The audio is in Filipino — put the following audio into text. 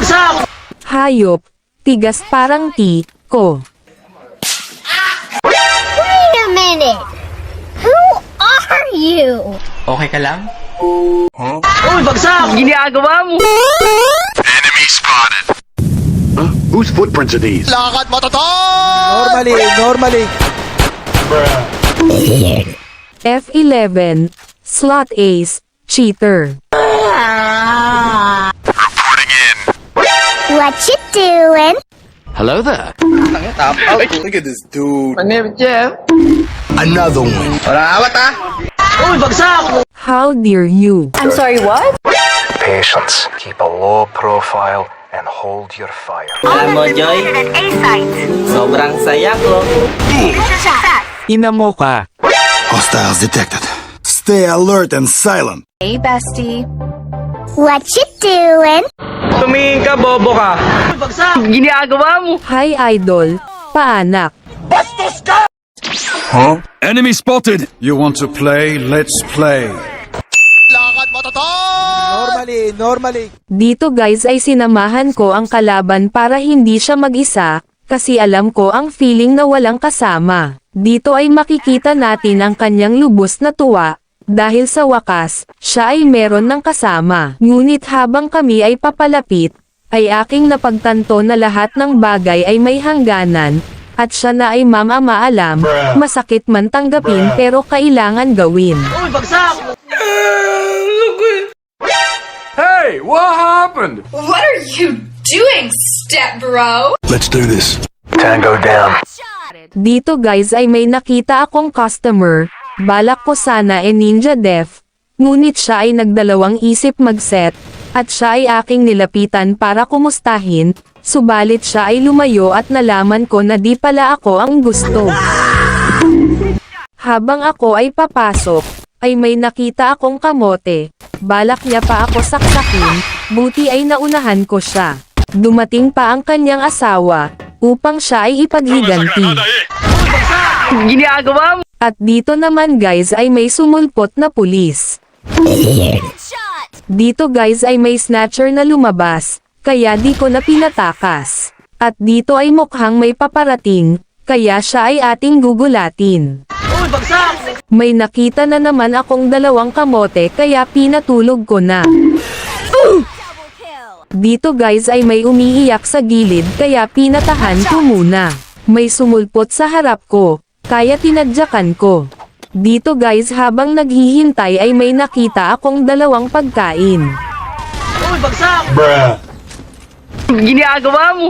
bagsak! Hayop, tigas parang ko. Wait a minute! Who are you? Okay ka lang? Uy, bagsak! Ginagawa mo! Enemy spotted. Whose footprints are these? Lakad mo to! Normally. F11, slot ace, cheater. Reporting in. What you doing? Hello there. Look at this dude. My name is Jeff. Another one. Walang awat ah! Uy, bagsak! How dare you? I'm sorry, what? Patience. Keep a low profile and hold your fire. Alam mo, Joy, sobrang saya ko. Ina mo ka. Hostiles detected. Stay alert and silent. Hey, bestie. What you doing? Tumingin ka, bobo ka! Uy, bagsak! Ginagawa mo! Hi idol, paanak. Enemy spotted. You want to play? Let's play. Lakad mo to! Normally. Dito guys ay sinamahan ko ang kalaban para hindi siya mag-isa, kasi alam ko ang feeling na walang kasama. Dito ay makikita natin ang kanyang lubos na tuwa, dahil sa wakas, siya ay meron ng kasama. Ngunit habang kami ay papalapit, ay aking napagtanto na lahat ng bagay ay may hangganan, at siya na ay mamamaalam, masakit man tanggapin pero kailangan gawin. Uy, bagsak! Hey, what happened? What are you doing, step bro? Let's do this. Tango down. Dito guys ay may nakita akong customer, balak ko sana ninja def, ngunit siya ay nagdalawang isip mag-set, at siya ay aking nilapitan para kumustahin, subalit siya ay lumayo at nalaman ko na di pala ako ang gusto. Habang ako ay papasok, ay may nakita akong kamote, balak niya pa ako saksakin, buti ay naunahan ko siya. Dumating pa ang kanyang asawa, upang siya ay ipaghiganti. Ginagawa mo! At dito naman guys ay may sumulpot na pulis. Dito guys ay may snatcher na lumabas, kaya di ko na pinatakas. At dito ay mukhang may paparating, kaya siya ay ating gugulatin. Uy, bagsak! May nakita na naman akong dalawang kamote kaya pinatulog ko na. Dito guys ay may umiiyak sa gilid kaya pinatahan ko muna. May sumulpot sa harap ko, kaya tinadyakan ko. Dito guys habang naghihintay ay may nakita akong dalawang pagkain. Uy, bagsak! Ginagawa mo!